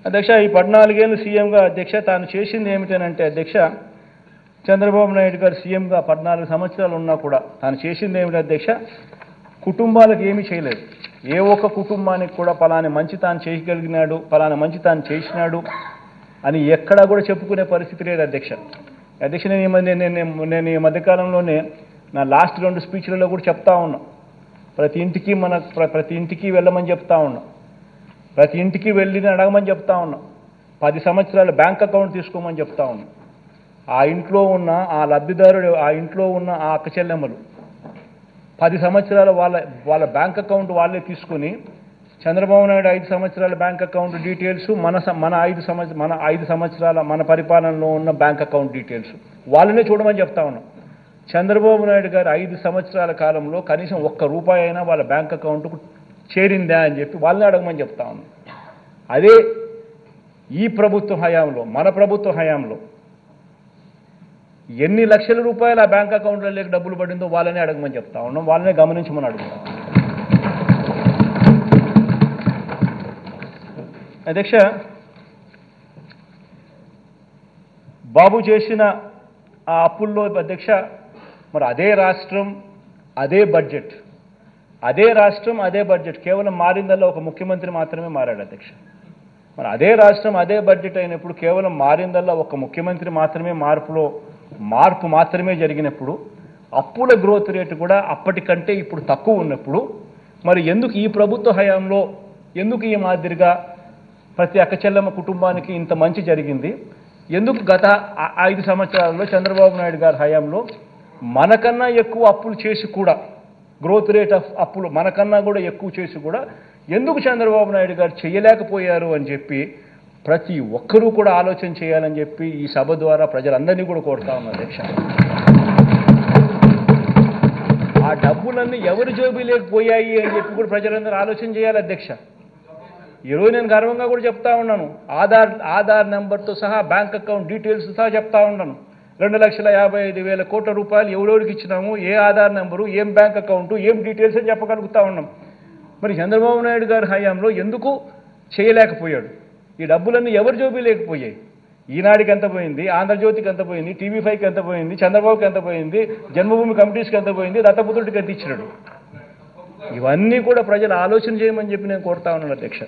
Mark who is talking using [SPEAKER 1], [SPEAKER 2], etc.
[SPEAKER 1] అధ్యక్ష ఈ 14 ఏళ్ళు సీఎంగా అధ్యక్ష తాను చేసింది ఏమిటనంటే అధ్యక్ష చంద్రబాబు నాయుడు గారు సీఎంగా 14 సంవత్సరాలు ఉన్నా కూడా తాను చేసింది ఏమిటి అధ్యక్ష కుటుంబాలకు ఏమీ చేయలేదు. ఏ ఒక్క కుటుంబానికి కూడా పలానా మంచి తాను చేయగలిగినాడు, పలానా మంచి తాను చేసినాడు అని ఎక్కడా కూడా చెప్పుకునే పరిస్థితి లేదు అధ్యక్ష. అధ్యక్ష నేను ఈ మధ్యకాలంలోనే నా లాస్ట్ 2 స్పీచ్లలో కూడా చెప్తా ఉన్నా, ప్రతి ఇంటికి వెళ్ళమని చెప్తా ఉన్నా, ప్రతి ఇంటికి వెళ్ళి అడగమని చెప్తా ఉన్నా, 10 సంవత్సరాల బ్యాంక్ అకౌంట్ తీసుకోమని చెప్తా ఉన్నా. ఆ ఇంట్లో ఉన్న ఆ లబ్ధిదారుడు, ఆ ఇంట్లో ఉన్న ఆ అక్క చెల్లెమ్మలు 10 సంవత్సరాల వాళ్ళ బ్యాంక్ అకౌంట్ వాళ్ళే తీసుకుని చంద్రబాబు నాయుడు 5 సంవత్సరాల బ్యాంక్ అకౌంట్ డీటెయిల్స్, మన 5 సంవత్సరాల మన పరిపాలనలో ఉన్న బ్యాంక్ అకౌంట్ డీటెయిల్స్ వాళ్ళనే చూడమని చెప్తా ఉన్నాం. చంద్రబాబు నాయుడు గారు 5 సంవత్సరాల కాలంలో కనీసం ₹1 అయినా వాళ్ళ బ్యాంక్ అకౌంట్కు చేరిందా అని చెప్పి వాళ్ళని అడగమని చెప్తా ఉన్నాం. అదే ఈ ప్రభుత్వ హయాంలో, మన ప్రభుత్వ హయాంలో ఎన్ని లక్షల రూపాయలు ఆ బ్యాంక్ అకౌంట్లో లేక డబ్బులు పడిందో వాళ్ళనే అడగమని చెప్తా ఉన్నాం, వాళ్ళనే గమనించమని అడుగుతాం. అధ్యక్ష బాబు చేసిన ఆ అప్పుల్లో అధ్యక్ష మరి అదే రాష్ట్రం అదే బడ్జెట్, అదే రాష్ట్రం అదే బడ్జెట్, కేవలం మారిందల్లా ఒక ముఖ్యమంత్రి మాత్రమే మారాడు అధ్యక్ష. మరి అదే రాష్ట్రం అదే బడ్జెట్ అయినప్పుడు కేవలం మారిందల్లా ఒక ముఖ్యమంత్రి మాత్రమే మార్పు మాత్రమే జరిగినప్పుడు అప్పుల గ్రోత్ రేటు కూడా అప్పటికంటే ఇప్పుడు తక్కువ ఉన్నప్పుడు మరి ఎందుకు ఈ ప్రభుత్వ హయాంలో ఎందుకు ఈ మాదిరిగా ప్రతి అక్కచెల్లెమ్మ కుటుంబానికి ఇంత మంచి జరిగింది? ఎందుకు గత 5 సంవత్సరాలలో చంద్రబాబు నాయుడు గారి హయాంలో మనకన్నా ఎక్కువ అప్పులు చేసి కూడా, గ్రోత్ రేట్ ఆఫ్ అప్పులు మనకన్నా కూడా ఎక్కువ చేసి కూడా ఎందుకు చంద్రబాబు నాయుడు గారు చేయలేకపోయారు అని చెప్పి ప్రతి ఒక్కరూ కూడా ఆలోచన చేయాలని చెప్పి ఈ సభ ద్వారా ప్రజలందరినీ కూడా కోరుతా ఉన్నారు అధ్యక్ష. ఆ డబ్బులన్నీ ఎవరి జోబీలోకి పోయాయి అని చెప్పి కూడా ప్రజలందరూ ఆలోచన చేయాలి అధ్యక్ష. ఈరోజు నేను గర్వంగా కూడా చెప్తా ఉన్నాను, ఆధార్ నెంబర్తో సహా బ్యాంక్ అకౌంట్ డీటెయిల్స్ సహా చెప్తా ఉన్నాను. 2,55,000 కోట్ల రూపాయలు ఎవరెవరికి ఇచ్చినాము, ఏ ఆధార్ నెంబరు, ఏం బ్యాంక్ అకౌంటు, ఏం డీటెయిల్స్ అని చెప్పగలుగుతా ఉన్నాం. మరి చంద్రబాబు నాయుడు గారి హయాంలో ఎందుకు చేయలేకపోయాడు? ఈ డబ్బులన్నీ ఎవరి జోబీ లేకపోయాయి? ఈనాడికి ఎంత పోయింది, ఆంధ్రజ్యోతికి ఎంత పోయింది, TV5కి ఎంత పోయింది, చంద్రబాబుకి ఎంత పోయింది, జన్మభూమి కమిటీస్కి ఎంత పోయింది, దత్తపుత్రుడికి ఎంత ఇచ్చినాడు? ఇవన్నీ కూడా ప్రజలు ఆలోచన చేయమని చెప్పి నేను కోరుతా ఉన్నాను అధ్యక్ష.